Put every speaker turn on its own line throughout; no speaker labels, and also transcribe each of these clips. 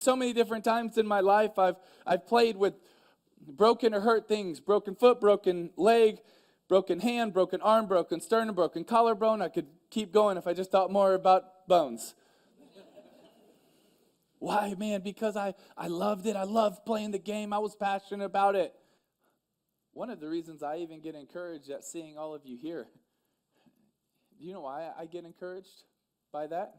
So many different times in my life, I've played with broken or hurt things, broken foot, broken leg, broken hand, broken arm, broken sternum, broken collarbone. I could keep going if I just thought more about bones. Why, man? Because I loved it. I loved playing the game. I was passionate about it. One of the reasons I even get encouraged at seeing all of you here. Do you know why I get encouraged by that?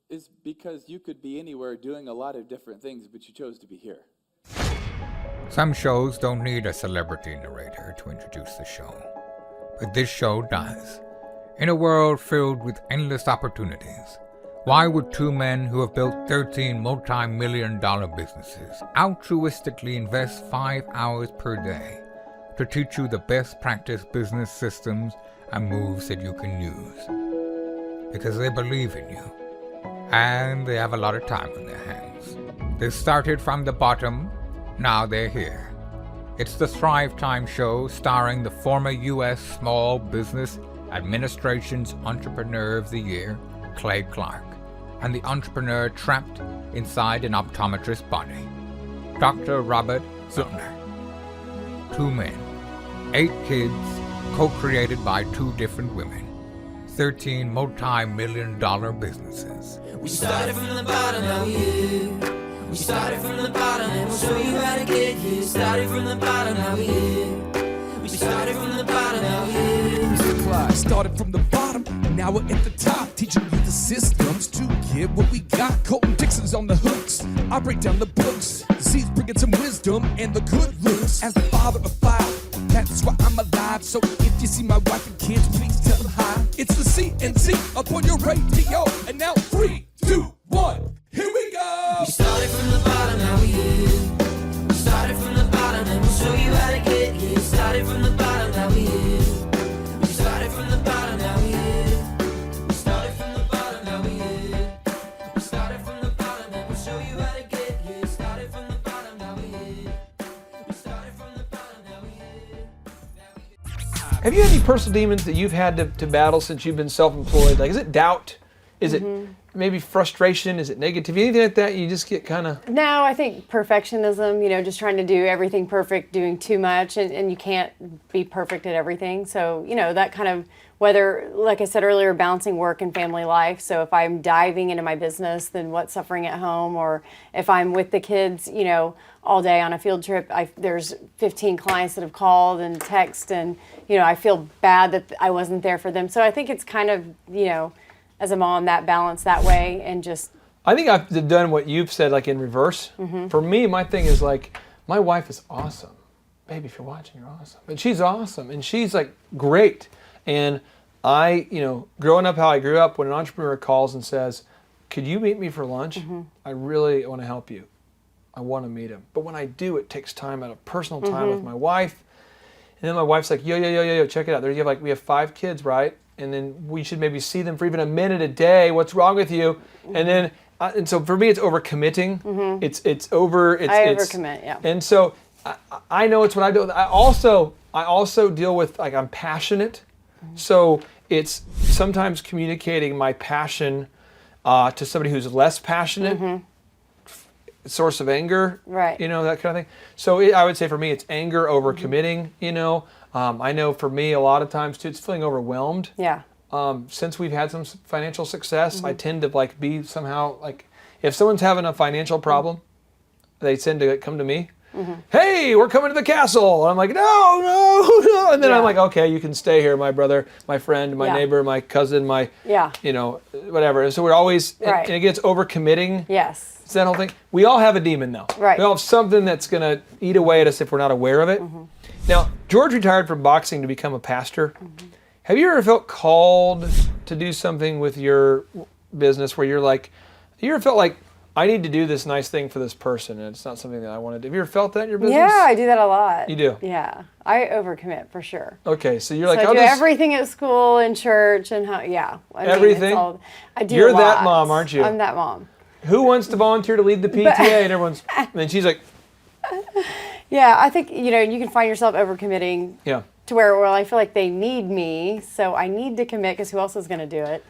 Is because you could be anywhere doing a lot of different things, but you chose to be here.
Some shows don't need a celebrity narrator to introduce the show, but this show does. In a world filled with endless opportunities, why would two men who have built 13 multi-million-dollar businesses altruistically invest 5 hours per day to teach you the best practice business systems and moves that you can use? Because they believe in you. And they have a lot of time on their hands. They started from the bottom, now they're here. It's the Thrive Time Show starring the former U.S. Small Business Administration's Entrepreneur of the Year, Clay Clark, and the entrepreneur trapped inside an optometrist's body, Dr. Robert Zillner. 2 men, 8 kids, co-created by 2 different women, 13 multi-million-dollar businesses.
We started from the bottom, now we here. We started from the bottom, and we'll show you how to get here. Started from the bottom, now we here. We started from the bottom, now we here.
Mr. Clyde started from the bottom, and now we're at the top, teaching you the systems to get what we got. Colton Dixon's on the hooks, I break down the books. Z's bringing some wisdom and the good looks. As the father of 5, that's why I'm alive. So if you see my wife and kids, please tell them hi. It's the CNC up on your radio, and now 3, 2, 1, here we go.
We started from the bottom, now we here. We started from the bottom, and we'll show you how to get here. Started from the bottom, now we here. We started from the bottom, now we here. We started from the bottom, now we here. We started from the bottom, and we'll show you how to get here. Started from the bottom, now we here. We started from the bottom, now we here.
Have you had any personal demons that you've had to battle since you've been self-employed? Like, is it doubt? Is it maybe frustration? Is it negativity? Anything like that? You just get kind of...
No, I think perfectionism, just trying to do everything perfect, doing too much, and you can't be perfect at everything. So, that kind of, whether, like I said earlier, balancing work and family life. So if I'm diving into my business, then what's suffering at home? Or if I'm with the kids, all day on a field trip, there's 15 clients that have called and text, and, I feel bad that I wasn't there for them. So I think it's kind of, as a mom, that balance that way, and just...
I think I've done what you've said, like in reverse. For me, my thing is like, my wife is awesome. Baby, if you're watching, you're awesome. And she's awesome, and she's like great. And I, growing up how I grew up, when an entrepreneur calls and says, could you meet me for lunch? I really want to help you. I want to meet him. But when I do, it takes time out of personal time with my wife. And then my wife's like, yo, check it out. We have 5 kids, right? And then we should maybe see them for even a minute a day. What's wrong with you? And then, and so for me, it's overcommitting. I overcommit,
yeah.
And so I know it's what I do. I also deal with, like, I'm passionate. So it's sometimes communicating my passion to somebody who's less passionate. Source of anger,
right?
That kind of thing. So I would say for me, it's anger overcommitting. I know for me, a lot of times too, it's feeling overwhelmed.
Yeah.
Since we've had some financial success, I tend to be somehow if someone's having a financial problem, they tend to come to me. Hey, we're coming to the castle. And I'm like, no. And then I'm like, okay, you can stay here, my brother, my friend, my neighbor, my cousin, my, whatever. And so we're always, and it gets overcommitting.
Yes.
It's that whole thing. We all have a demon, though.
Right.
We all have something that's going to eat away at us if we're not aware of it. Now, George retired from boxing to become a pastor. Have you ever felt called to do something with your business where you're like, you ever felt like, I need to do this nice thing for this person, and it's not something that I want to do? Have you ever felt that in your business?
Yeah, I do that a lot.
You do?
Yeah. I overcommit for sure.
Okay, so you're like,
I do everything at school and church and
everything?
I do
You're
a lot.
that mom, aren't you?
I'm that mom.
Who wants to volunteer to lead the PTA? And then she's like...
Yeah, I think, you can find yourself overcommitting to where I feel like they need me, so I need to commit because who else is going to do it?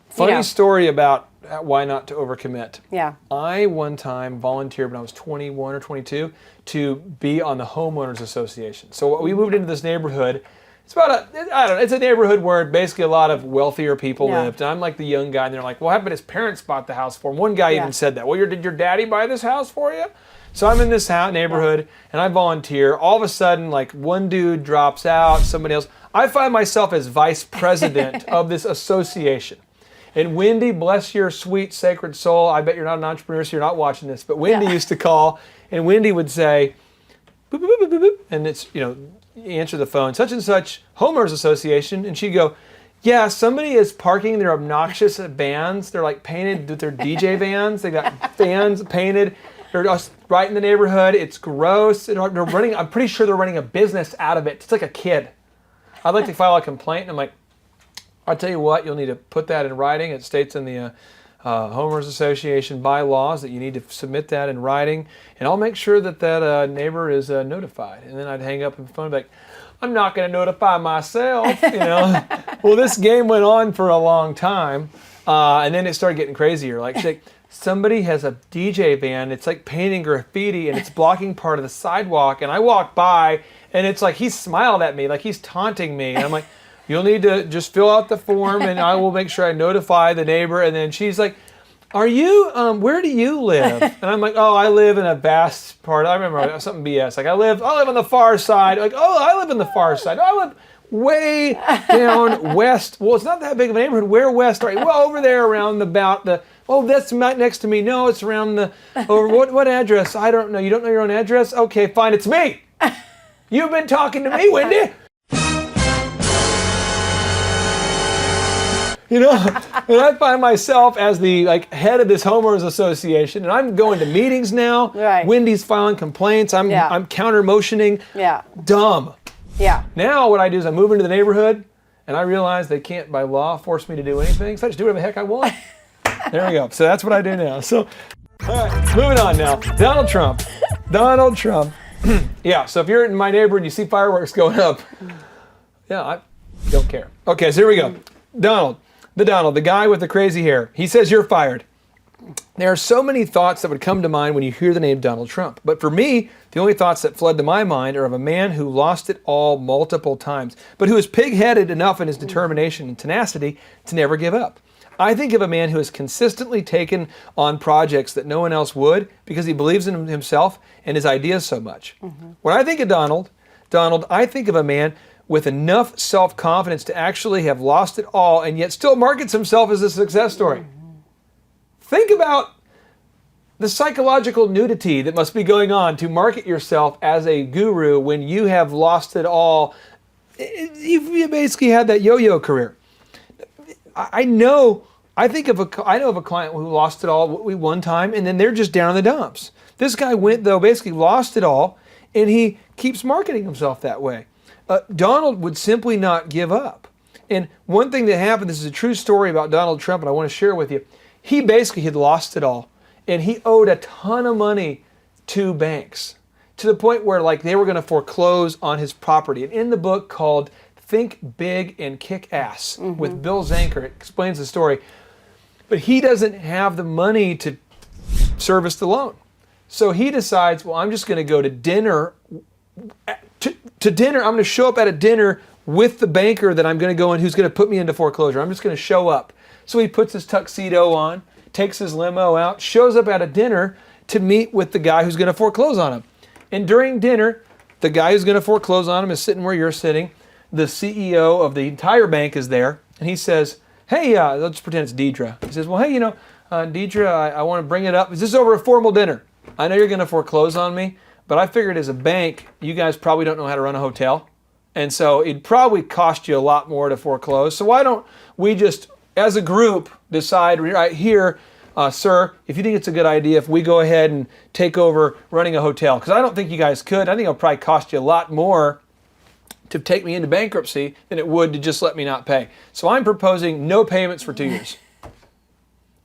Funny story about why not to overcommit?
Yeah.
I one time volunteered when I was 21 or 22 to be on the homeowners association. So we moved into this neighborhood. It's about it's a neighborhood where basically a lot of wealthier people lived. And I'm like the young guy, and they're like, well, how about his parents bought the house for him? One guy even said that. Well, did your daddy buy this house for you? So I'm in this neighborhood, and I volunteer. All of a sudden, like one dude drops out, somebody else. I find myself as vice president of this association. And Wendy, bless your sweet sacred soul, I bet you're not an entrepreneur, so you're not watching this, but Wendy used to call, and Wendy would say, boop, boop, boop, boop, boop, and it's, you answer the phone, such and such homeowners association, and she'd go, yeah, somebody is parking their obnoxious vans. They're like painted with their DJ vans. They got vans painted. They're just right in the neighborhood. It's gross. They're running. I'm pretty sure they're running a business out of it. It's like a kid. I'd like to file a complaint, and I'm like, I'll tell you what, you'll need to put that in writing. It states in the Homeowners Association bylaws that you need to submit that in writing, and I'll make sure that that neighbor is notified. And then I'd hang up the phone and be like, I'm not going to notify myself, Well, this game went on for a long time, and then it started getting crazier. Like somebody has a DJ van, it's like painting graffiti, and it's blocking part of the sidewalk, and I walk by, and it's like he smiled at me, like he's taunting me, and I'm like, you'll need to just fill out the form, and I will make sure I notify the neighbor. And then she's like, are you, where do you live? And I'm like, oh, I live in a vast part. I remember something BS. Like, I live on the far side. Like, oh, I live in the far side. I live way down west. Well, it's not that big of a neighborhood. Where west are you? Well, over there around that's right next to me. No, it's around what address? I don't know. You don't know your own address? Okay, fine. It's me. You've been talking to me, Wendy. And I find myself as the head of this homeowners association, and I'm going to meetings now.
Right.
Wendy's filing complaints. I'm counter motioning.
Yeah.
Dumb.
Yeah.
Now what I do is I move into the neighborhood, and I realize they can't by law force me to do anything, so I just do whatever the heck I want. There we go. So that's what I do now. So, all right, moving on now. Donald Trump. Yeah. So if you're in my neighborhood and you see fireworks going up, I don't care. Okay. So here we go. Donald, the guy with the crazy hair. He says you're fired. There are so many thoughts that would come to mind when you hear the name Donald Trump. But for me, the only thoughts that flood to my mind are of a man who lost it all multiple times, but who is pig-headed enough in his determination and tenacity to never give up. I think of a man who has consistently taken on projects that no one else would because he believes in himself and his ideas so much. Mm-hmm. When I think of Donald, I think of a man with enough self-confidence to actually have lost it all and yet still markets himself as a success story. Mm-hmm. Think about the psychological nudity that must be going on to market yourself as a guru when you have lost it all. You basically had that yo-yo career. I know of a client who lost it all one time, and then they're just down in the dumps. This guy basically lost it all, and he keeps marketing himself that way. Donald would simply not give up. And one thing that happened, this is a true story about Donald Trump, and I want to share with you. He basically had lost it all, and he owed a ton of money to banks to the point where they were going to foreclose on his property. And in the book called Think Big and Kick Ass with Bill Zanker, it explains the story. But he doesn't have the money to service the loan. So he decides, well, I'm just going to go to dinner. To dinner, I'm going to show up at a dinner with the banker that I'm going to go in who's going to put me into foreclosure. I'm just going to show up. So he puts his tuxedo on, takes his limo out, shows up at a dinner to meet with the guy who's going to foreclose on him. And during dinner, the guy who's going to foreclose on him is sitting where you're sitting. The CEO of the entire bank is there, and he says, hey, let's pretend it's Deedra. He says, well, hey, Deedra, I want to bring it up. Is this over a formal dinner? I know you're going to foreclose on me, but I figured as a bank, you guys probably don't know how to run a hotel. And so it'd probably cost you a lot more to foreclose. So why don't we just, as a group, decide right here, sir, if you think it's a good idea if we go ahead and take over running a hotel. Because I don't think you guys could. I think it'll probably cost you a lot more to take me into bankruptcy than it would to just let me not pay. So I'm proposing no payments for 2 years.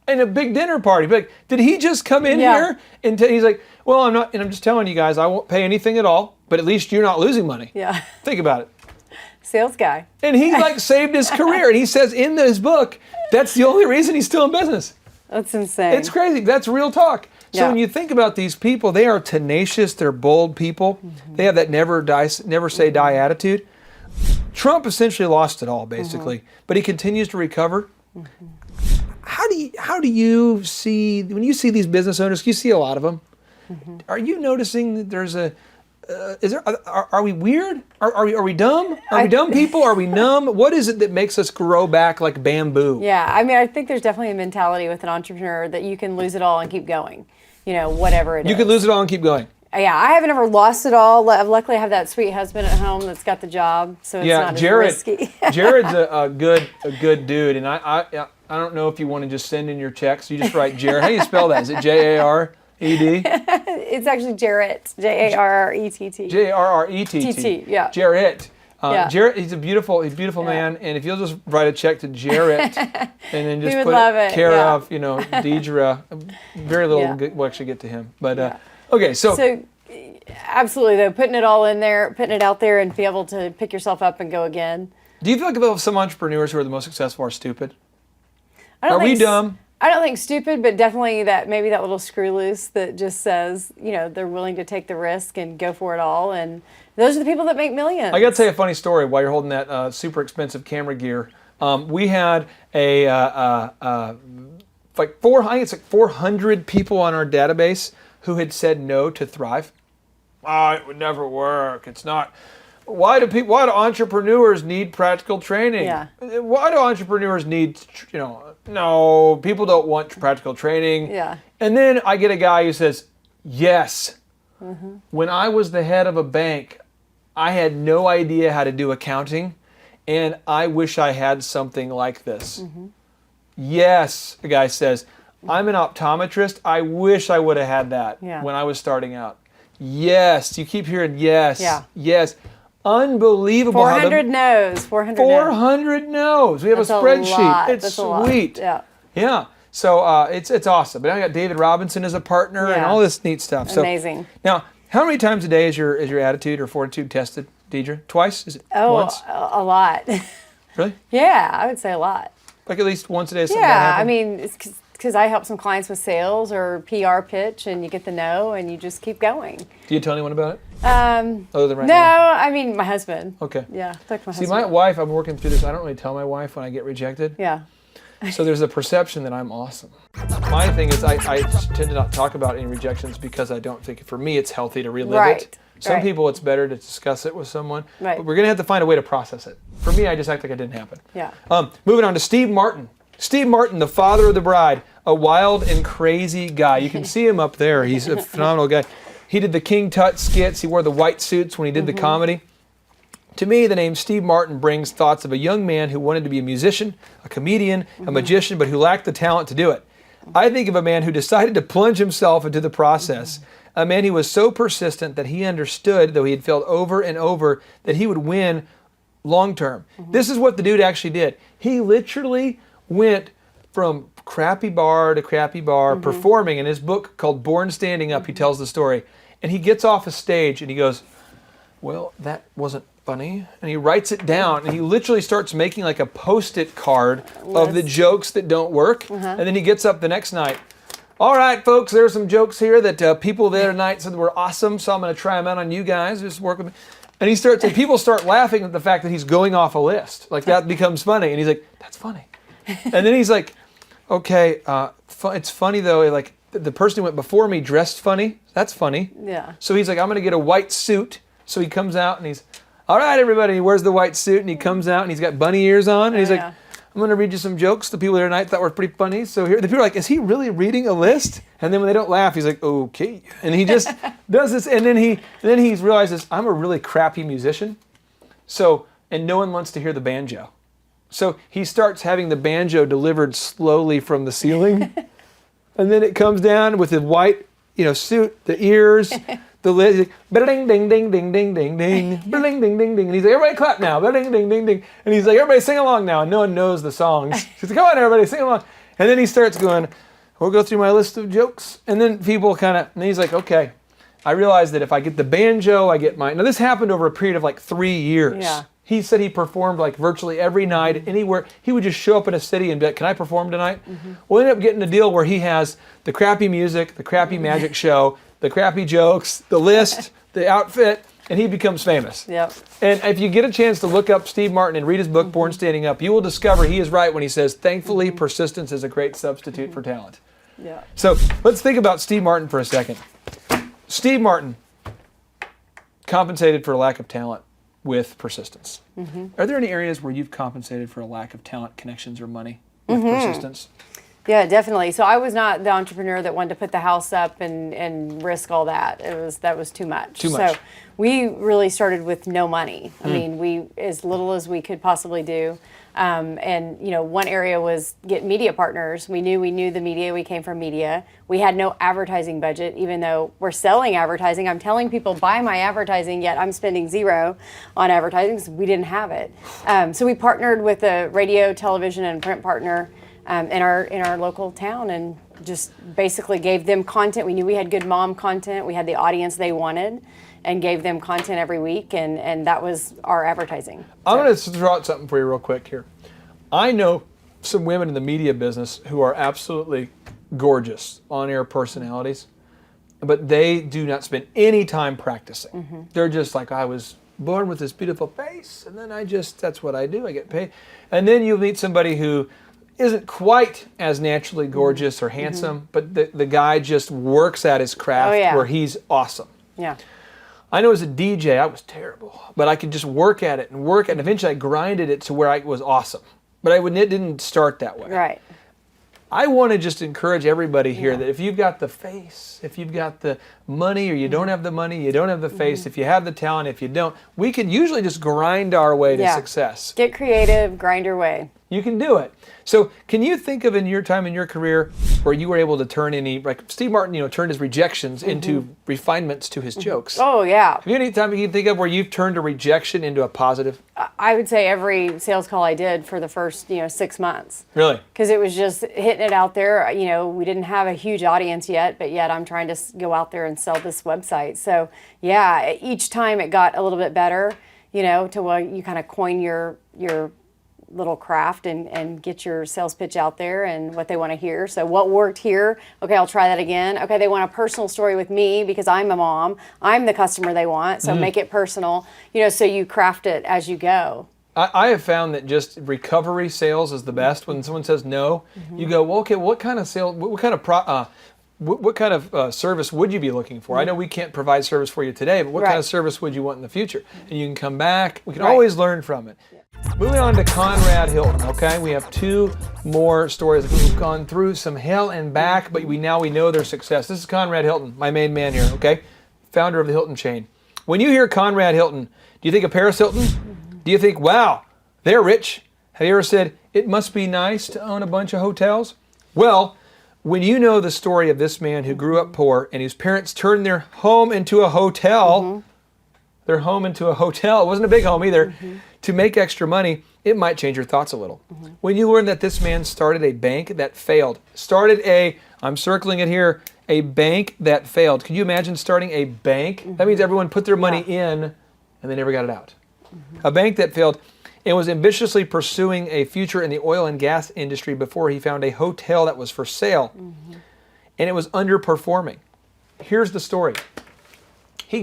And a big dinner party. Like, did he just come in here? And he's like, well, I'm not, and I'm just telling you guys, I won't pay anything at all, but at least you're not losing money.
Yeah.
Think about it.
Sales guy.
And he saved his career. And he says in his book, that's the only reason he's still in business.
That's insane.
It's crazy. That's real talk. So
Yeah.
when you think about these people, they are tenacious. They're bold people. They have that never say die attitude. Trump essentially lost it all, basically, but he continues to recover. How do you see, when you see these business owners? You see a lot of them. Are you noticing that there's a are we weird? Are we dumb? Are we dumb people? Are we numb? What is it that makes us grow back like bamboo?
Yeah, I mean, I think there's definitely a mentality with an entrepreneur that you can lose it all and keep going. You know, whatever it is.
You can lose it all and keep going.
Yeah, I haven't ever lost it all. Luckily, I have that sweet husband at home that's got the job, so it's not as risky.
Jared's a good dude, and I don't know if you want to just send in your checks. You just write Jared. How do you spell that? Is it Jared?
It's actually Jarrett. Jarrett.
Jarrett.
Yeah.
Jarrett.
Yeah.
Jarrett, he's a beautiful man, and if you'll just write a check to Jarrett, and then just
He would
put
love
it
it,
care
yeah.
of, Deedra, very little
Yeah.
will actually get to him. But okay,
So, absolutely though, putting it all in there, putting it out there, and be able to pick yourself up and go again.
do you feel like about some entrepreneurs who are the most successful are stupid?
I don't
Are we
think
dumb?
I don't think stupid, but definitely that maybe that little screw loose that just says, they're willing to take the risk and go for it all. And those are the people that make millions.
I got to tell you a funny story while you're holding that super expensive camera gear. We had like 400 people on our database who had said no to Thrive. It would never work. It's not. Why do entrepreneurs need practical training?
Yeah.
Why do entrepreneurs need, no, people don't want practical training.
Yeah.
And then I get a guy who says, yes. When I was the head of a bank, I had no idea how to do accounting, and I wish I had something like this. Yes, the guy says, I'm an optometrist. I wish I would have had that when I was starting out. Yes, you keep hearing yes, yes. Unbelievable.
400 no's.
400 no's. We have
That's
a spreadsheet.
lot.
It's
That's a lot.
sweet. Yeah. So it's awesome. But I got David Robinson as a partner and all this neat stuff. So
amazing.
now, how many times a day is your attitude or fortitude tested, Deidre? Twice? Is it once?
A lot.
Really?
Yeah, I would say a lot.
Like at least once a day? Something
Yeah, I
happen?
mean, it's because I help some clients with sales or PR pitch, and you get the no, and you just keep going.
Do you tell anyone about it? Other than right
No,
now?
I mean my husband.
Okay.
Yeah, like my
See,
husband.
my wife, I'm working through this. I don't really tell my wife when I get rejected.
Yeah.
So there's a perception that I'm awesome. My thing is I tend to not talk about any rejections because I don't think, for me, it's healthy to relive it. Some people, it's better to discuss it with someone.
Right.
But we're going to have to find a way to process it. For me, I just act like it didn't happen.
Yeah.
Moving on to Steve Martin. Steve Martin, the father of the bride, a wild and crazy guy. You can see him up there. He's a phenomenal guy. He did the King Tut skits. He wore the white suits when he did the comedy. To me, the name Steve Martin brings thoughts of a young man who wanted to be a musician, a comedian, a magician, but who lacked the talent to do it. I think of a man who decided to plunge himself into the process. A man who was so persistent that he understood, though he had failed over and over, that he would win long term. This is what the dude actually did. He literally went from crappy bar to crappy bar, performing. In his book called Born Standing Up, he tells the story. And he gets off a stage and he goes, well, that wasn't funny. And he writes it down and he literally starts making like a Post-it card of the jokes that don't work. And then he gets up the next night. All right, folks, there are some jokes here that people the other night said were awesome, so I'm going to try them out on you guys. Just work with me. And people start laughing at the fact that he's going off a list. Like that becomes funny. And he's like, that's funny. And then he's like, okay, it's funny though, like the person who went before me dressed funny. That's funny.
Yeah.
So he's like, I'm going to get a white suit. So he comes out and he's, all right, everybody. He wears the white suit and he comes out and he's got bunny ears on. And he's like, I'm going to read you some jokes the people the other night thought were pretty funny. So here, the people are like, is he really reading a list? And then when they don't laugh, he's like, okay. And he just does this. And then he realizes, I'm a really crappy musician. So, and no one wants to hear the banjo. So he starts having the banjo delivered slowly from the ceiling. And then it comes down with the white, suit, the ears, the lid. He's like, ding, ding, ding, ding, ding, ding, ding, ding, ding, ding, ding. And he's like, everybody clap now, ding, ding, ding, ding. And he's like, everybody sing along now. And no one knows the songs. He's like, come on, everybody, sing along. And then he starts going, we'll go through my list of jokes. And then people and he's like, okay, I realize that if I get the banjo, I get mine. Now this happened over a period of like 3 years.
Yeah.
He said he performed like virtually every night, anywhere. He would just show up in a city and be like, can I perform tonight? We'll end up getting a deal where he has the crappy music, the crappy magic show, the crappy jokes, the list, the outfit, and he becomes famous.
Yep.
And if you get a chance to look up Steve Martin and read his book, Born Standing Up, you will discover he is right when he says, thankfully, persistence is a great substitute for talent.
Yeah.
So let's think about Steve Martin for a second. Steve Martin compensated for a lack of talent with persistence. Are there any areas where you've compensated for a lack of talent, connections, or money with persistence?
Yeah, definitely. So I was not the entrepreneur that wanted to put the house up and risk all that. That was too much.
Too much.
So we really started with no money. I mean, we as little as we could possibly do. And one area was get media partners. We knew the media. We came from media. We had no advertising budget, even though we're selling advertising. I'm telling people buy my advertising, yet I'm spending zero on advertising because we didn't have it. So we partnered with a radio, television, and print partner in our local town, and just basically gave them content. We knew we had good mom content. We had the audience they wanted, and gave them content every week, and that was our advertising.
I'm going to throw out something for you real quick here. I know some women in the media business who are absolutely gorgeous on-air personalities, but they do not spend any time practicing. They're just like, I was born with this beautiful face, and then that's what I do, I get paid. And then you meet somebody who isn't quite as naturally gorgeous or handsome, but the guy just works at his craft where he's awesome.
Yeah.
I know as a DJ, I was terrible, but I could just work at it, and eventually I grinded it to where I was awesome. But it didn't start that way.
Right.
I want to just encourage everybody here that if you've got the face, if you've got the money, or you don't have the money, you don't have the face, if you have the talent, if you don't, we can usually just grind our way to success.
Get creative, grind your way.
You can do it. So can you think of in your time in your career where you were able to turn like Steve Martin, turned his rejections into refinements to his jokes?
Oh, yeah.
Have you any time you can think of where you've turned a rejection into a positive?
I would say every sales call I did for the first, 6 months.
Really?
Because it was just hitting it out there. We didn't have a huge audience yet, but yet I'm trying to go out there and sell this website. So, yeah, each time it got a little bit better, to where you kind of coin your little craft and get your sales pitch out there and what they want to hear. So what worked here? Okay, I'll try that again. Okay, they want a personal story with me because I'm a mom. I'm the customer they want, so make it personal. So you craft it as you go.
I have found that just recovery sales is the best. When someone says no, you go, well, okay, what kind of sales, what kind of service would you be looking for? I know we can't provide service for you today, but what kind of service would you want in the future? And you can come back. We can always learn from it. Moving on to Conrad Hilton, okay? We have 2 more stories. We've gone through some hell and back, but we know their success. This is Conrad Hilton, my main man here, okay? Founder of the Hilton chain. When you hear Conrad Hilton, do you think of Paris Hilton? Do you think, wow, they're rich? Have you ever said, it must be nice to own a bunch of hotels? Well, when you know the story of this man who grew up poor and whose parents turned their home into a hotel, it wasn't a big home either, to make extra money, it might change your thoughts a little. When you learn that this man started a bank that failed, I'm circling it here, a bank that failed. Can you imagine starting a bank? That means everyone put their money in and they never got it out. A bank that failed and was ambitiously pursuing a future in the oil and gas industry before he found a hotel that was for sale. And it was underperforming. Here's the story. He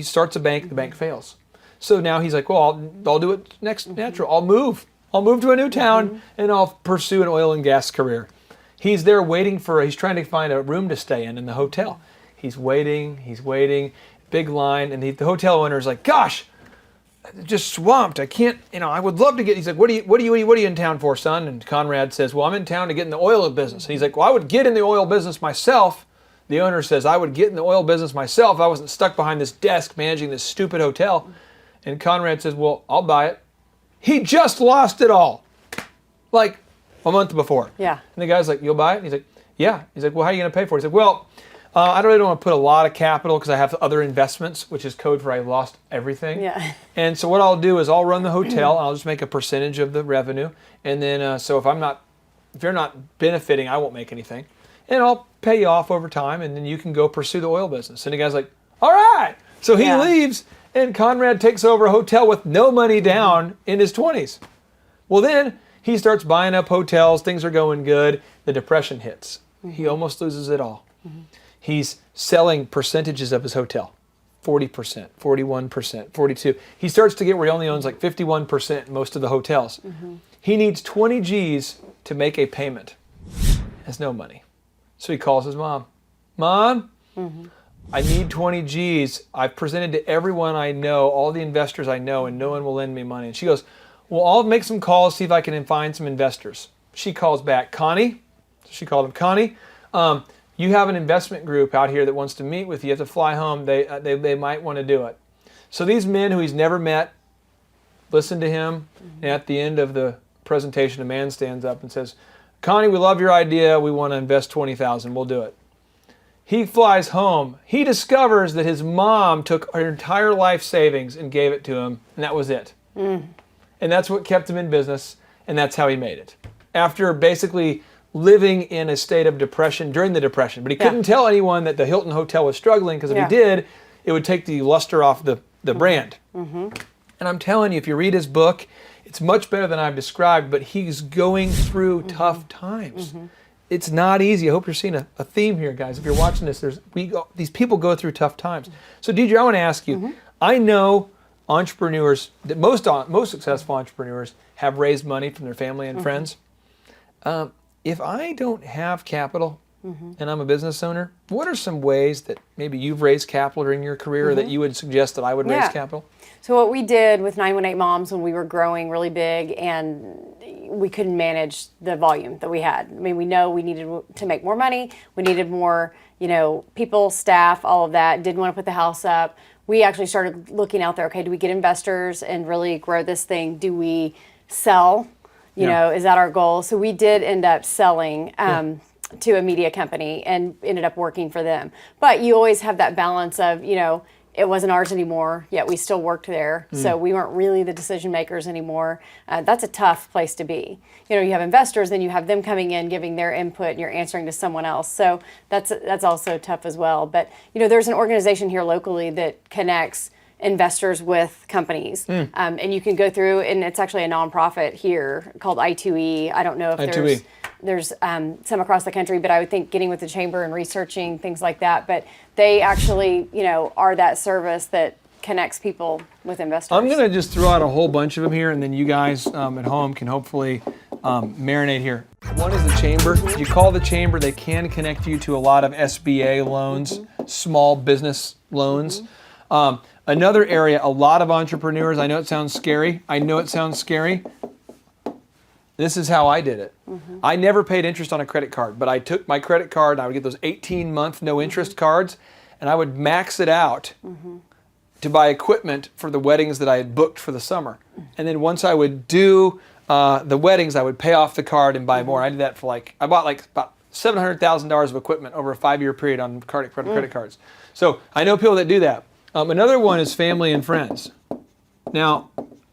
starts a bank, the bank fails. So now he's like, well, I'll do it natural. I'll move to a new town and I'll pursue an oil and gas career. He's there he's trying to find a room to stay in the hotel. He's waiting, big line, and the hotel owner's like, gosh, just swamped. I can't, I would love to get, he's like, what are you in town for, son? And Conrad says, well, I'm in town to get in the oil business. And he's like, well, I would get in the oil business myself. The owner says, I would get in the oil business myself if I wasn't stuck behind this desk managing this stupid hotel. And Conrad says, well, I'll buy it. He just lost it all, like a month before.
Yeah.
And the guy's like, you'll buy it? And he's like, yeah. He's like, well, how are you going to pay for it? He's like, well, I really don't want to put a lot of capital because I have other investments, which is code for I lost everything. Yeah. And so what I'll do is I'll run the hotel and I'll just make a percentage of the revenue. And then, so if you're not benefiting, I won't make anything. And I'll pay you off over time, and then you can go pursue the oil business. And the guy's like, all right. So he leaves, And Conrad takes over a hotel with no money down in his 20s. Well, then he starts buying up hotels. Things are going good. The depression hits. He almost loses it all. He's selling percentages of his hotel. 40%, 41%, 42%. He starts to get where he only owns like 51% in most of the hotels. He needs 20 G's to make a payment. Has no money. So he calls his mom. Mom, I need 20 G's. I've presented to everyone I know, all the investors I know, and no one will lend me money. And she goes, well, I'll make some calls, see if I can find some investors. She calls back, Connie. She called him, Connie, you have an investment group out here that wants to meet with you. You have to fly home. They might want to do it. So these men who he's never met listen to him. And at the end of the presentation, a man stands up and says, Connie, we love your idea. We want to invest $20,000. We'll do it. He flies home. He discovers that his mom took her entire life savings and gave it to him, and that was it. And that's what kept him in business, and that's how he made it. After basically living in a state of depression during the Depression. But he couldn't tell anyone that the Hilton Hotel was struggling, because if he did, it would take the luster off the brand. And I'm telling you, if you read his book, it's much better than I've described, but he's going through tough times. It's not easy. I hope you're seeing a theme here, guys. If you're watching this, these people go through tough times. So, Deedra, I want to ask you, I know entrepreneurs, that most successful entrepreneurs have raised money from their family and friends. If I don't have capital and I'm a business owner, what are some ways that maybe you've raised capital during your career or that you would suggest that I would raise capital?
So what we did with 918 Moms when we were growing really big and we couldn't manage the volume that we had. I mean, we know we needed to make more money. We needed more, people, staff, all of that. Didn't want to put the house up. We actually started looking out there. Okay, do we get investors and really grow this thing? Do we sell? Is that our goal? So we did end up selling to a media company and ended up working for them. But you always have that balance of, it wasn't ours anymore, yet we still worked there. So we weren't really the decision makers anymore. That's a tough place to be. You have investors, then you have them coming in, giving their input, and you're answering to someone else. So that's also tough as well. But, there's an organization here locally that connects investors with companies. And you can go through, and it's actually a nonprofit here called I2E. I don't know if there's some across the country, but I would think getting with the chamber and researching things like that. But they actually, are that service that connects people with investors.
I'm going to just throw out a whole bunch of them here, and then you guys at home can hopefully marinate here. One is the chamber. You call the chamber, they can connect you to a lot of SBA loans, small business loans. Another area, a lot of entrepreneurs, I know it sounds scary. This is how I did it. I never paid interest on a credit card, but I took my credit card and I would get those 18-month no interest cards, and I would max it out to buy equipment for the weddings that I had booked for the summer. And then once I would do the weddings, I would pay off the card and buy more. I did that for I bought about $700,000 of equipment over a 5-year period on credit cards. So I know people that do that. Another one is family and friends. Now,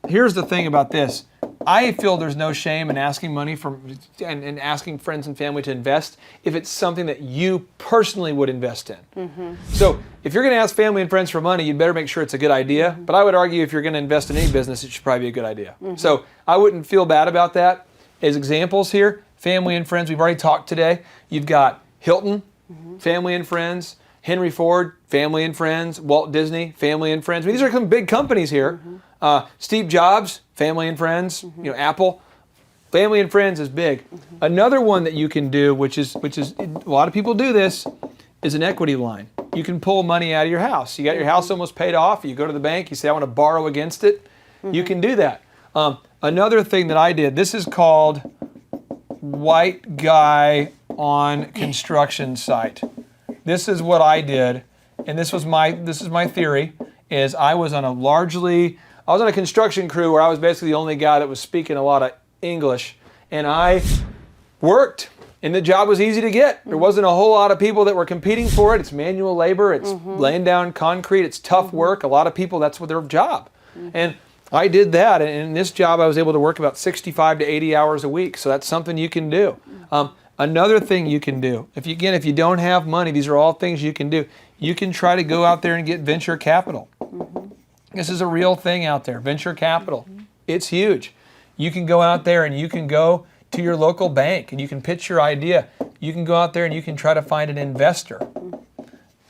here's the thing about this. I feel there's no shame in asking money and asking friends and family to invest if it's something that you personally would invest in. So if you're going to ask family and friends for money, you'd better make sure it's a good idea. But I would argue if you're going to invest in any business, it should probably be a good idea. So I wouldn't feel bad about that. As examples here, family and friends, we've already talked today. You've got Hilton, family and friends. Henry Ford, family and friends. Walt Disney, family and friends. I mean, these are some big companies here. Steve Jobs, family and friends. Apple, family and friends is big. Another one that you can do, which is a lot of people do this, is an equity line. You can pull money out of your house. You got your house almost paid off. You go to the bank. You say, I want to borrow against it. You can do that. Another thing that I did. This is called white guy on construction site. This is what I did, and this is my theory, is I was on a construction crew where I was basically the only guy that was speaking a lot of English, and I worked, and the job was easy to get. There wasn't a whole lot of people that were competing for it. It's manual labor, it's laying down concrete, it's tough work. A lot of people, that's what their job. And I did that, and in this job I was able to work about 65 to 80 hours a week, so that's something you can do. Another thing you can do, if you don't have money, these are all things you can do. You can try to go out there and get venture capital. This is a real thing out there. Venture capital. It's huge. You can go out there and you can go to your local bank and you can pitch your idea. You can go out there and you can try to find an investor.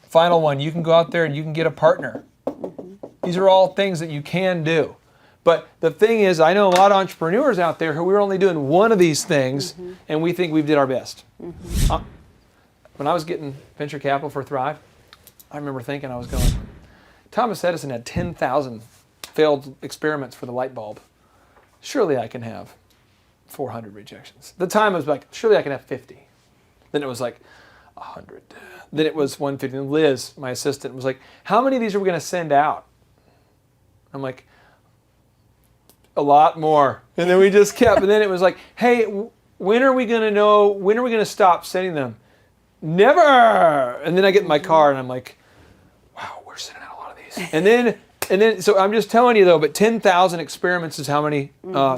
Final one, you can go out there and you can get a partner. These are all things that you can do. But the thing is, I know a lot of entrepreneurs out there who we're only doing one of these things and we think we've did our best. When I was getting venture capital for Thrive, I remember thinking, I was going, Thomas Edison had 10,000 failed experiments for the light bulb. Surely I can have 400 rejections. The time I was like, surely I can have 50. Then it was like 100. Then it was 150. And Liz, my assistant, was like, how many of these are we going to send out? I'm like, a lot more. And then we just kept. And then it was like, hey, when are we going to know, when are we going to stop sending them? Never. And then I get in my car and I'm like, wow, we're sending out a lot of these. And then, so I'm just telling you though, but 10,000 experiments is how many,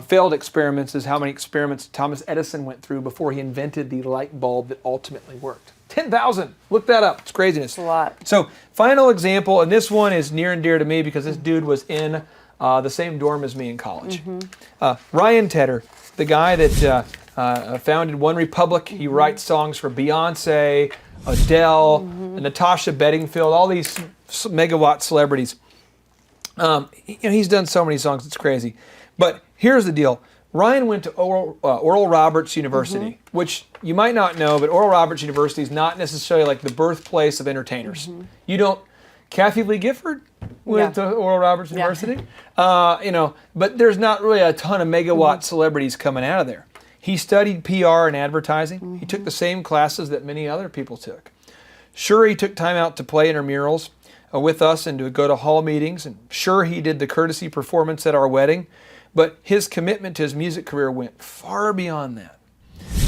failed experiments is how many experiments Thomas Edison went through before he invented the light bulb that ultimately worked. 10,000. Look that up. It's craziness.
It's a lot.
So final example, and this one is near and dear to me because this dude was in the same dorm as me in college. Ryan Tedder, the guy that founded One Republic. He writes songs for Beyonce, Adele, Natasha Bedingfield, all these megawatt celebrities. He's done so many songs, it's crazy. But here's the deal. Ryan went to Oral Roberts University, which you might not know, but Oral Roberts University is not necessarily like the birthplace of entertainers. You don't, Kathy Lee Gifford went to Oral Roberts University, but there's not really a ton of megawatt celebrities coming out of there. He studied PR and advertising. He took the same classes that many other people took. Sure, he took time out to play intramurals with us and to go to hall meetings, and sure, he did the courtesy performance at our wedding, but his commitment to his music career went far beyond that.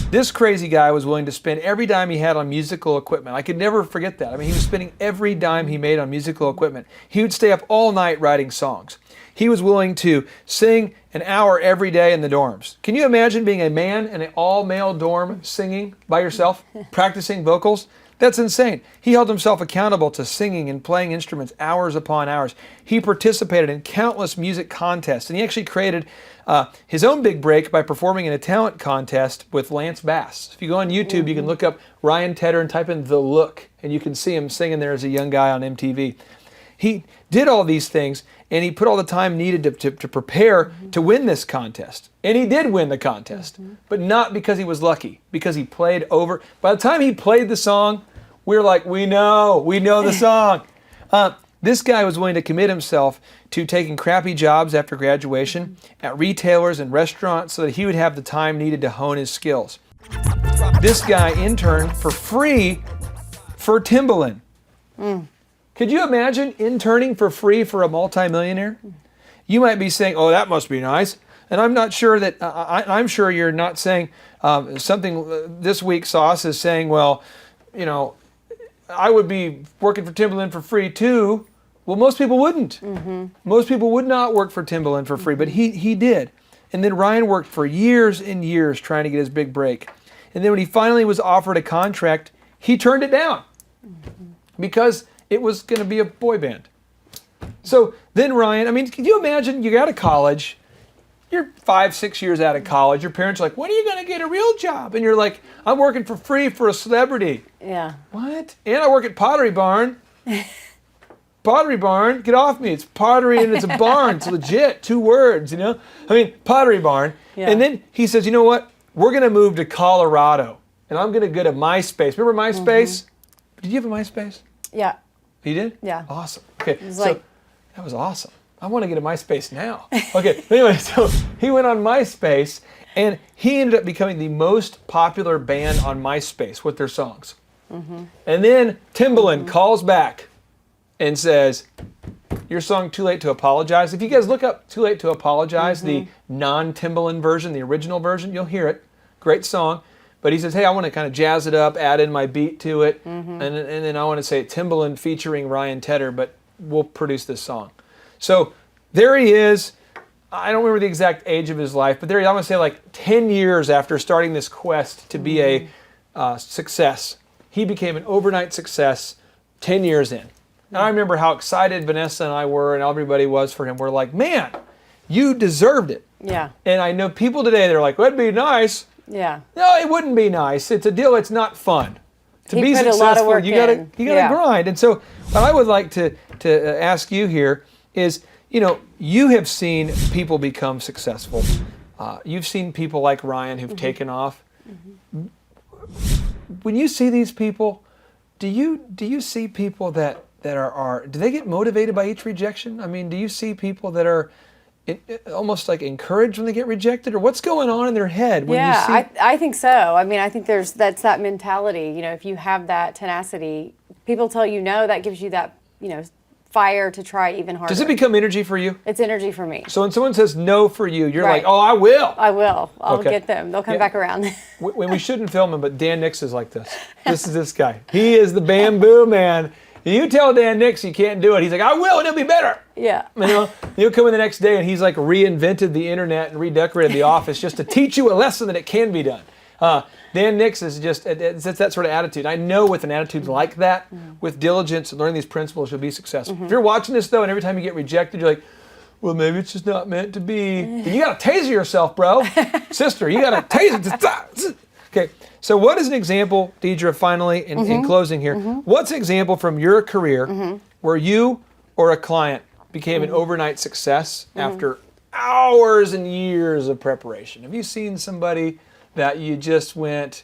This crazy guy was willing to spend every dime he had on musical equipment. I could never forget that. I mean, he was spending every dime he made on musical equipment. He would stay up all night writing songs. He was willing to sing an hour every day in the dorms. Can you imagine being a man in an all-male dorm singing by yourself, practicing vocals? That's insane. He held himself accountable to singing and playing instruments hours upon hours. He participated in countless music contests, and he actually created his own big break by performing in a talent contest with Lance Bass. If you go on YouTube, you can look up Ryan Tedder and type in The Look, and you can see him singing there as a young guy on MTV. He did all these things, and he put all the time needed to prepare to win this contest. And he did win the contest, but not because he was lucky, because he played over. By the time he played the song, we were like, we know the song. This guy was willing to commit himself to taking crappy jobs after graduation at retailers and restaurants so that he would have the time needed to hone his skills. This guy interned for free for Timbaland. Could you imagine interning for free for a multimillionaire? You might be saying, oh, that must be nice. And I'm not sure that, I'm sure you're not saying something this week Sauce is saying, well, I would be working for Timbaland for free too. Well, most people wouldn't. Most people would not work for Timbaland for free, but he did. And then Ryan worked for years and years trying to get his big break. And then when he finally was offered a contract, he turned it down because it was going to be a boy band. So then Ryan, I mean, can you imagine you're out of college, you're 5-6 years out of college, your parents are like, when are you going to get a real job? And you're like, I'm working for free for a celebrity.
Yeah.
What? And I work at Pottery Barn. Pottery Barn, get off me. It's pottery and it's a barn. It's legit, 2 words, I mean, Pottery Barn.
Yeah.
And then he says, you know what? We're going to move to Colorado. And I'm going to go to MySpace. Remember MySpace? Did you have a MySpace?
Yeah.
You did?
Yeah.
Awesome. Okay.
It was
So
like,
that was awesome. I want to get a MySpace now. Okay. Anyway, so he went on MySpace and he ended up becoming the most popular band on MySpace with their songs. And then Timbaland calls back and says, your song Too Late to Apologize. If you guys look up Too Late to Apologize, the non-Timbaland version, the original version, you'll hear it. Great song. But he says, hey, I want to kind of jazz it up, add in my beat to it, and then I want to say Timbaland featuring Ryan Tedder, but we'll produce this song. So there he is. I don't remember the exact age of his life, but there he is. I want to say like 10 years after starting this quest to be a success. He became an overnight success 10 years in. And I remember how excited Vanessa and I were and everybody was for him. We're like, man, you deserved it.
Yeah.
And I know people today, they're like, well, it'd be nice.
Yeah.
No, it wouldn't be nice. It's a deal. It's not fun. To
He
be
put a
successful,
lot of work
you gotta
in.
grind. And so, what I would like to ask you here is, you have seen people become successful. You've seen people like Ryan who've taken off. When you see these people, do you see people that are do they get motivated by each rejection? I mean, do you see people that are almost like encouraged when they get rejected, or what's going on in their head when you see?
I think so. I mean, I think that's that mentality. If you have that tenacity, people tell you no, that gives you that, fire to try even harder.
Does it become energy for you?
It's energy for me.
So when someone says no for you, you're
Right.
like, oh, I will.
I will. I'll
Okay.
get them. They'll come back around.
When we shouldn't film him, but Dan Nix is like this. This is this guy. He is the bamboo man. You tell Dan Nix you can't do it. He's like, I will, and it'll be better.
Yeah.
He'll come in the next day and he's like reinvented the internet and redecorated the office just to teach you a lesson that it can be done. Dan Nix is just, it's that sort of attitude. I know with an attitude like that, with diligence and learning these principles, you'll be successful. If you're watching this though, and every time you get rejected, you're like, well, maybe it's just not meant to be. And you got to taser yourself, bro. Sister, you got to taser. Okay, so what is an example, Deedra, finally, in closing here, what's an example from your career where you or a client became an overnight success after hours and years of preparation? Have you seen somebody that you just went...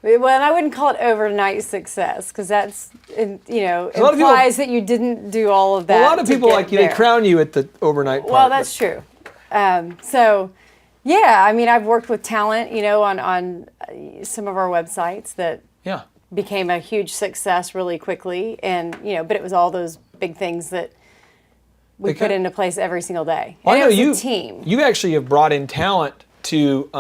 Well, I wouldn't call it overnight success because that's, implies that you didn't do all of that.
A lot of people they crown you at the overnight part.
Well, that's true. Yeah, I mean, I've worked with talent, on some of our websites that became a huge success really quickly, and but it was all those big things that we put into place every single day.
Well,
and
I know
it was a team.
You actually have brought in talent to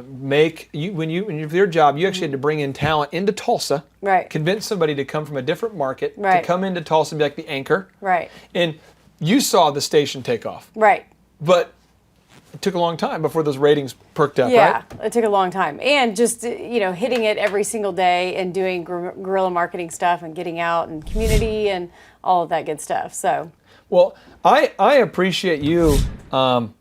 make you when your job. You actually had to bring in talent into Tulsa,
right?
Convince somebody to come from a different market
right.
to come into Tulsa and be like the anchor,
right?
And you saw the station take off,
right?
But it took a long time before those ratings perked up,
yeah,
right?
It took a long time. And just, hitting it every single day and doing guerrilla marketing stuff and getting out and community and all of that good stuff. So,
well, I appreciate you, hanging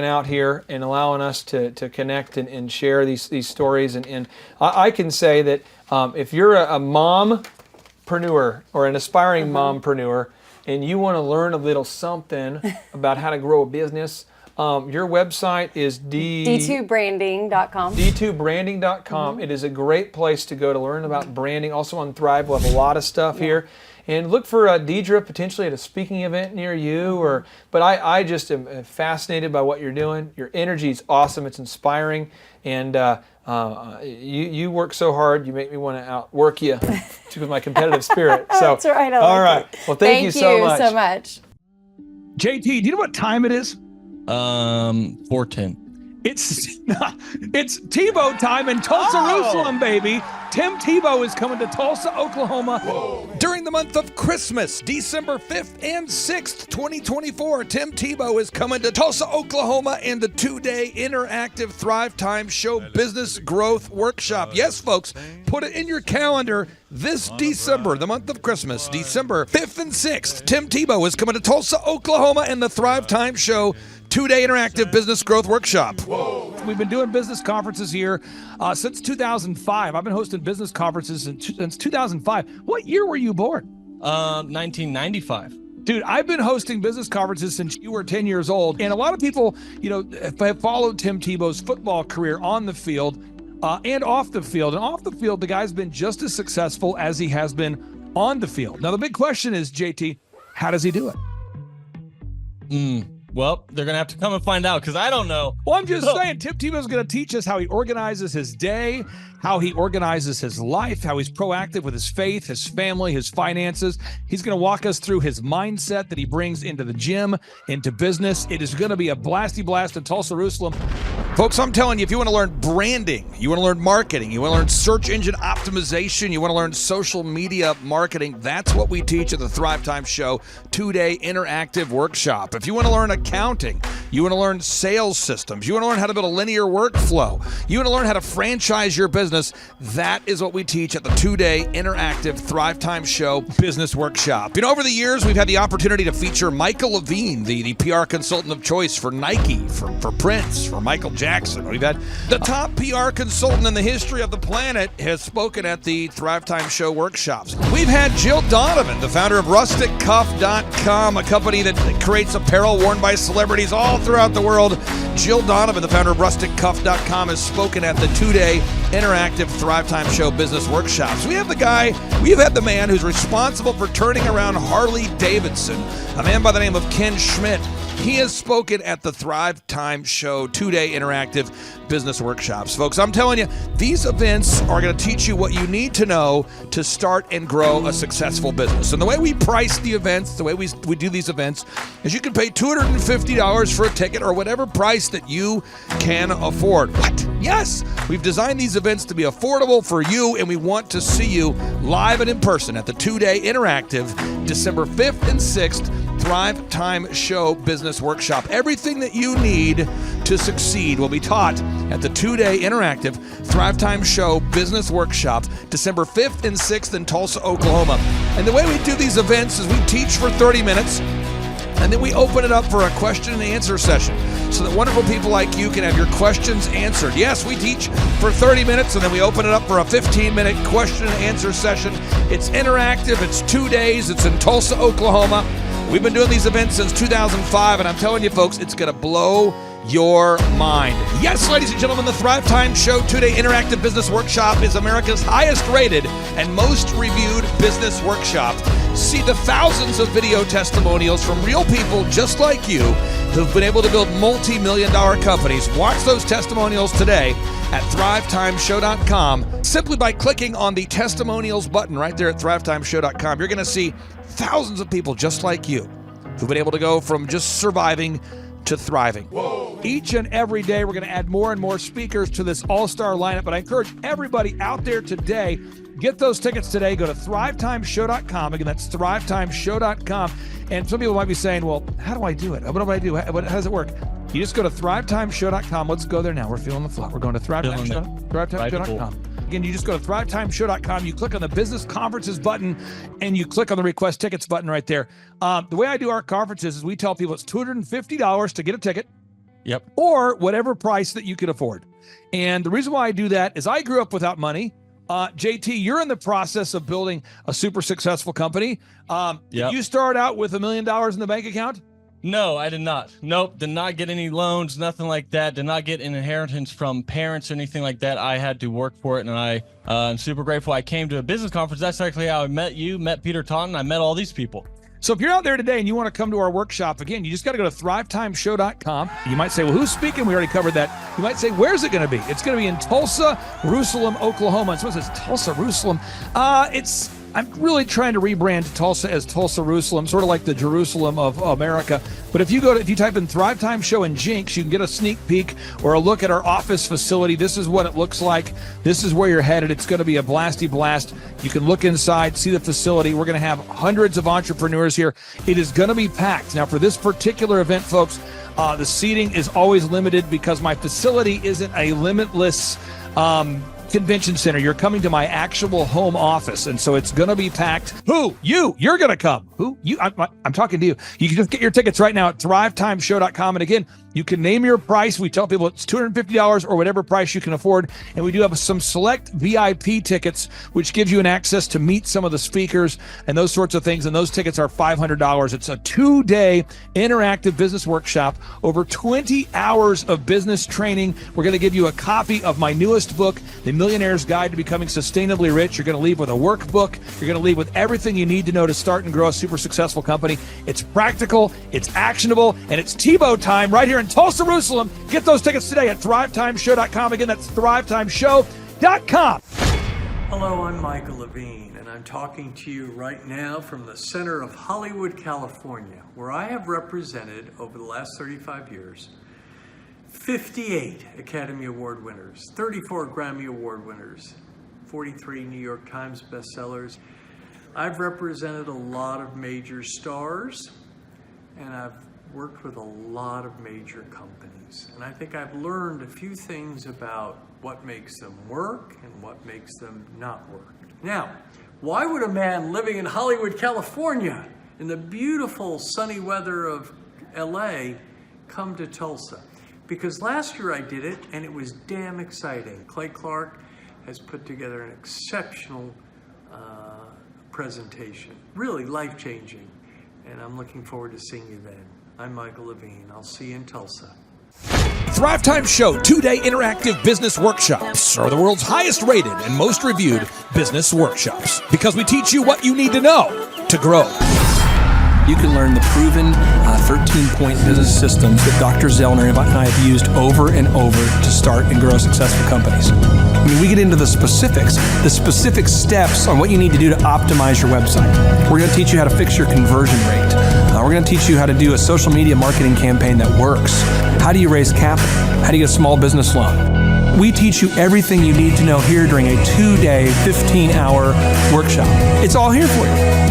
out here and allowing us to connect and share these stories. And I can say that if you're a mompreneur or an aspiring mompreneur, and you want to learn a little something about how to grow a business, your website is
D2branding.com.
D2branding.com. It is a great place to go to learn about branding. Also on Thrive, we'll have a lot of stuff here. And look for Deedra potentially at a speaking event near you. But I just am fascinated by what you're doing. Your energy is awesome. It's inspiring. And you work so hard, you make me want to outwork you with my competitive spirit. So,
that's right.
All right. Well, thank you so much.
JT, do you know what time it is?
4:10.
It's Tebow time in Tulsa, Jerusalem, baby. Tim Tebow is coming to Tulsa, Oklahoma. During the month of Christmas, December 5th and 6th, 2024, Tim Tebow is coming to Tulsa, Oklahoma in the 2-day interactive Thrive Time Show Business Growth Workshop. Yes, folks, put it in your calendar. This December, the month of Christmas, December 5th and 6th, Tim Tebow is coming to Tulsa, Oklahoma in the Thrive Time Show 2-day interactive business growth workshop. Whoa. We've been doing business conferences here since 2005. I've been hosting business conferences since 2005. What year were you born?
1995.
Dude, I've been hosting business conferences since you were 10 years old. And a lot of people, have followed Tim Tebow's football career on the field and off the field. And off the field, the guy's been just as successful as he has been on the field. Now, the big question is, JT, how does he do it?
Well, they're going to have to come and find out because I don't know.
Well, I'm just saying, Tim Tebow's going to teach us how he organizes his day, how he organizes his life, how he's proactive with his faith, his family, his finances. He's going to walk us through his mindset that he brings into the gym, into business. It is going to be a blasty blast in Tulsa, Jerusalem. Folks, I'm telling you, if you want to learn branding, you want to learn marketing, you want to learn search engine optimization, you want to learn social media marketing, that's what we teach at the Thrive Time Show 2-day interactive workshop. If you want to learn accounting, you want to learn sales systems, you want to learn how to build a linear workflow, you want to learn how to franchise your business, that is what we teach at the 2-day interactive Thrive Time Show business workshop. You know, over the years, we've had the opportunity to feature Michael Levine, the PR consultant of choice for Nike, for Prince, for Michael Jackson. We've had the top PR consultant in the history of the planet has spoken at the Thrive Time Show workshops. We've had Jill Donovan, the founder of RusticCuff.com, a company that creates apparel worn by celebrities all throughout the world. Jill Donovan, the founder of RusticCuff.com, has spoken at the 2-day interactive Thrive Time Show business workshops. We have the man who's responsible for turning around Harley Davidson, a man by the name of Ken Schmidt. He has spoken at the Thrive Time Show 2-day interactive business workshops. Folks, I'm telling you, these events are going to teach you what you need to know to start and grow a successful business. And the way we price the events, the way we do these events, is you can pay $250 for a ticket or whatever price that you can afford. What? Yes! We've designed these events to be affordable for you, and we want to see you live and in person at the 2-day interactive December 5th and 6th Thrive Time Show Business Workshop. Everything that you need to succeed will be taught at the 2-day interactive Thrive Time Show Business Workshop, December 5th and 6th in Tulsa, Oklahoma. And the way we do these events is we teach for 30 minutes, and then we open it up for a question and answer session so that wonderful people like you can have your questions answered. Yes, we teach for 30 minutes, and then we open it up for a 15-minute question and answer session. It's interactive. It's 2 days. It's in Tulsa, Oklahoma. We've been doing these events since 2005, and I'm telling you, folks, it's going to blow your mind. Yes, ladies and gentlemen, the Thrive Time Show 2-day interactive business workshop is America's highest rated and most reviewed business workshop. See the thousands of video testimonials from real people just like you who've been able to build multi-million-dollar companies. Watch those testimonials today at thrivetimeshow.com. Simply by clicking on the testimonials button right there at thrivetimeshow.com, you're going to see thousands of people just like you who've been able to go from just surviving to thriving. Whoa. Each and every day, we're going to add more and more speakers to this all-star lineup, but I encourage everybody out there today, get those tickets today. Go to thrivetimeshow.com. Again, that's thrivetimeshow.com. And some people might be saying, well, how do I do it? What do I do? How does it work? You just go to thrivetimeshow.com. Let's go there now. We're feeling the flow. We're going to thrivetimeshow.com. Again, you just go to thrivetimeshow.com. You click on the business conferences button, and you click on the request tickets button right there. The way I do our conferences is we tell people it's $250 to get a ticket.
Yep.
Or whatever price that you can afford. And the reason why I do that is I grew up without money. JT, you're in the process of building a super successful company. Did you start out with $1 million in the bank account?
No, I did not. Nope, did not get any loans, nothing like that. Did not get an inheritance from parents or anything like that. I had to work for it, and I'm super grateful. I came to a business conference. That's actually how I met you, met Peter Taunton. I met all these people.
So if you're out there today and you want to come to our workshop, again, you just got to go to thrivetimeshow.com. You might say, well, who's speaking? We already covered that. You might say, where's it going to be? It's going to be in Tulsa, Jerusalem, Oklahoma. And someone says, Tulsa, Jerusalem. I'm really trying to rebrand Tulsa as Tulsa, Jerusalem, sort of like the Jerusalem of America. But if you type in Thrive Time Show and Jinx, you can get a sneak peek or a look at our office facility. This is what it looks like. This is where you're headed. It's going to be a blasty blast. You can look inside, see the facility. We're going to have hundreds of entrepreneurs here. It is going to be packed. Now, for this particular event, folks, the seating is always limited because my facility isn't a limitless convention center. You're coming to my actual home office, and so it's going to be packed. Who? You're going to come. Who? You? I'm talking to you. You can just get your tickets right now at thrivetimeshow.com. And again, you can name your price. We tell people it's $250 or whatever price you can afford. And we do have some select VIP tickets, which gives you an access to meet some of the speakers and those sorts of things. And those tickets are $500. It's a 2-day interactive business workshop, over 20 hours of business training. We're going to give you a copy of my newest book, The Millionaire's Guide to Becoming Sustainably Rich. You're going to leave with a workbook. You're going to leave with everything you need to know to start and grow a super successful company. It's practical, it's actionable, and it's Tebow time right here in Tulsa, Jerusalem. Get those tickets today at thrivetimeshow.com. Again, that's thrivetimeshow.com.
Hello, I'm Michael Levine, and I'm talking to you right now from the center of Hollywood, California, where I have represented over the last 35 years 58 Academy Award winners, 34 Grammy Award winners, 43 New York Times bestsellers. I've represented a lot of major stars, and I've worked with a lot of major companies. And I think I've learned a few things about what makes them work and what makes them not work. Now, why would a man living in Hollywood, California, in the beautiful sunny weather of LA, come to Tulsa? Because last year I did it, and it was damn exciting. Clay Clark has put together an exceptional presentation, really life-changing, and I'm looking forward to seeing you then. I'm Michael Levine. I'll see you in Tulsa.
Thrive Time Show 2-day interactive business workshops are the world's highest rated and most reviewed business workshops because we teach you what you need to know to grow.
You can learn the proven 13-point business systems that Dr. Zellner and I have used over and over to start and grow successful companies. I mean, we get into the specific steps on what you need to do to optimize your website. We're going to teach you how to fix your conversion rate. We're going to teach you how to do a social media marketing campaign that works. How do you raise capital? How do you get a small business loan? We teach you everything you need to know here during a 2-day, 15-hour workshop. It's all here for you.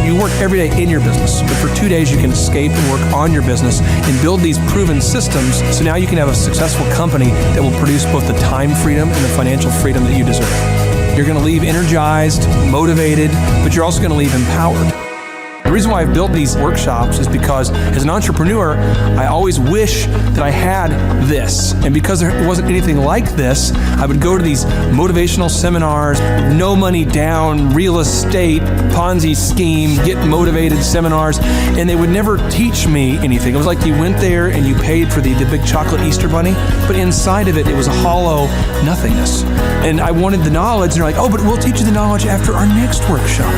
You work every day in your business, but for 2 days you can escape and work on your business and build these proven systems so now you can have a successful company that will produce both the time freedom and the financial freedom that you deserve. You're going to leave energized, motivated, but you're also going to leave empowered. The reason why I've built these workshops is because as an entrepreneur, I always wish that I had this. And because there wasn't anything like this, I would go to these motivational seminars, no money down, real estate, Ponzi scheme, get motivated seminars, and they would never teach me anything. It was like you went there and you paid for the big chocolate Easter bunny, but inside of it, it was a hollow nothingness. And I wanted the knowledge, and they're like, oh, but we'll teach you the knowledge after our next workshop.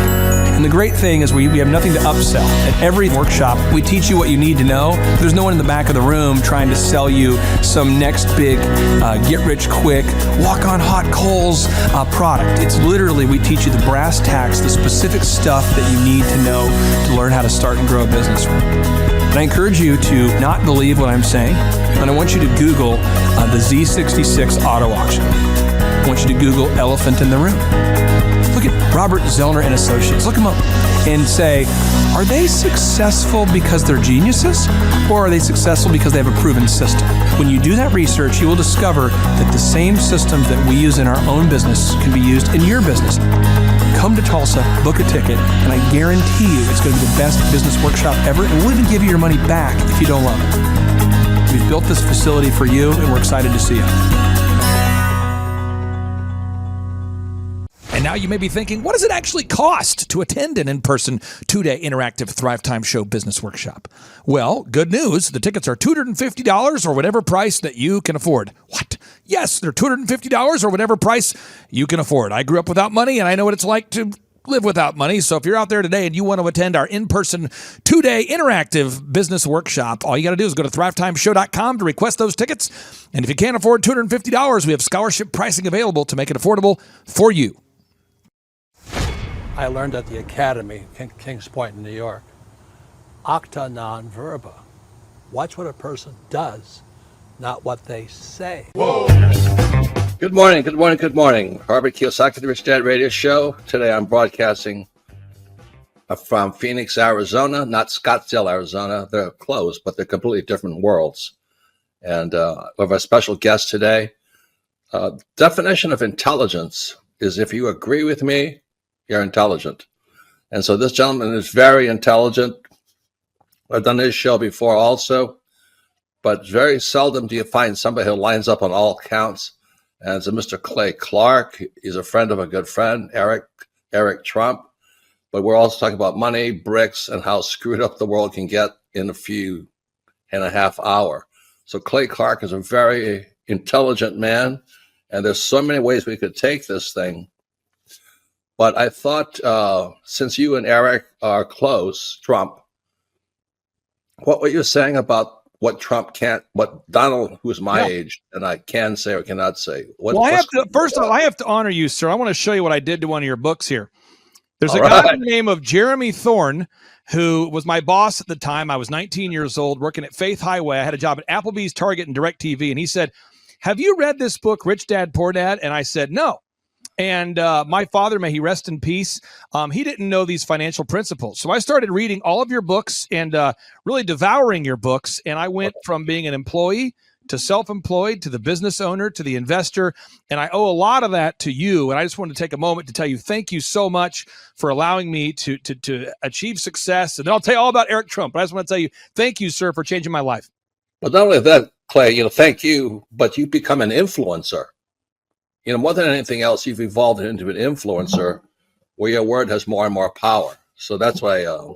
And the great thing is we have nothing to upsell. At every workshop, we teach you what you need to know. There's no one in the back of the room trying to sell you some next big get-rich-quick, walk-on-hot coals product. It's literally, we teach you the brass tacks, the specific stuff that you need to know to learn how to start and grow a business. And I encourage you to not believe what I'm saying, and I want you to Google the Z66 auto auction. I want you to Google elephant in the room. Look at Robert Zellner and Associates. Look them up and say, are they successful because they're geniuses, or are they successful because they have a proven system? When you do that research, you will discover that the same systems that we use in our own business can be used in your business. Come to Tulsa, book a ticket, and I guarantee you it's going to be the best business workshop ever, and we'll even give you your money back if you don't love it. We've built this facility for you, and we're excited to see you.
And now you may be thinking, what does it actually cost to attend an in-person 2-day interactive Thrive Time Show business workshop? Well, good news. The tickets are $250 or whatever price that you can afford. What? Yes, they're $250 or whatever price you can afford. I grew up without money, and I know what it's like to live without money. So if you're out there today and you want to attend our in-person 2-day interactive business workshop, all you got to do is go to thrivetimeshow.com to request those tickets. And if you can't afford $250, we have scholarship pricing available to make it affordable for you.
I learned at the Academy in Kings Point in New York. Acta non verba. Watch what a person does, not what they say.
Whoa. Good morning, good morning, good morning. Robert Kiyosaki, the Rich Dad Radio Show. Today I'm broadcasting from Phoenix, Arizona, not Scottsdale, Arizona. They're close, but they're completely different worlds. And we have a special guest today. Definition of intelligence is if you agree with me, you're intelligent. And so this gentleman is very intelligent. I've done his show before also, but very seldom do you find somebody who lines up on all counts. And it's a Mr. Clay Clark. He's a friend of a good friend, Eric Trump. But we're also talking about money, bricks, and how screwed up the world can get in a few and a half hour. So Clay Clark is a very intelligent man, and there's so many ways we could take this thing. But I thought, since you and Eric are close, Trump, what were you saying about what Trump can't, what Donald, who's my age, and I can say or cannot say?
Well, first of all, I have to honor you, sir. I want to show you what I did to one of your books here. There's
All
a guy by
right.
the name of Jeremy Thorne, who was my boss at the time. I was 19 years old, working at Faith Highway. I had a job at Applebee's, Target, and DirecTV. And he said, "Have you read this book, Rich Dad, Poor Dad?" And I said, "No." And my father, may he rest in peace, he didn't know these financial principles. So I started reading all of your books and really devouring your books. And I went from being an employee to self-employed to the business owner to the investor. And I owe a lot of that to you. And I just wanted to take a moment to tell you thank you so much for allowing me to achieve success. And then I'll tell you all about Eric Trump. But I just want to tell you thank you, sir, for changing my life.
But not only that, Clay, thank you, but you become an influencer. More than anything else, you've evolved into an influencer where your word has more and more power. So that's why I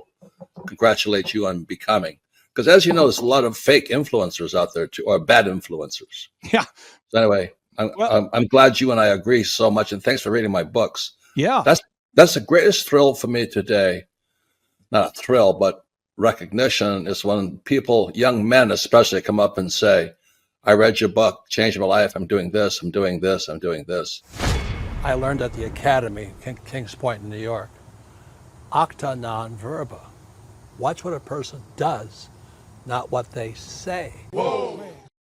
congratulate you on becoming. Because as you know, there's a lot of fake influencers out there too, or bad influencers.
Yeah.
So anyway, I'm glad you and I agree so much, and thanks for reading my books.
Yeah.
That's the greatest thrill for me today. Not a thrill, but recognition is when people, young men especially, come up and say, "I read your book, changed my life. I'm doing this, I'm doing this, I'm doing this."
I learned at the Academy, Kings Point in New York, acta non verba. Watch what a person does, not what they say. Whoa.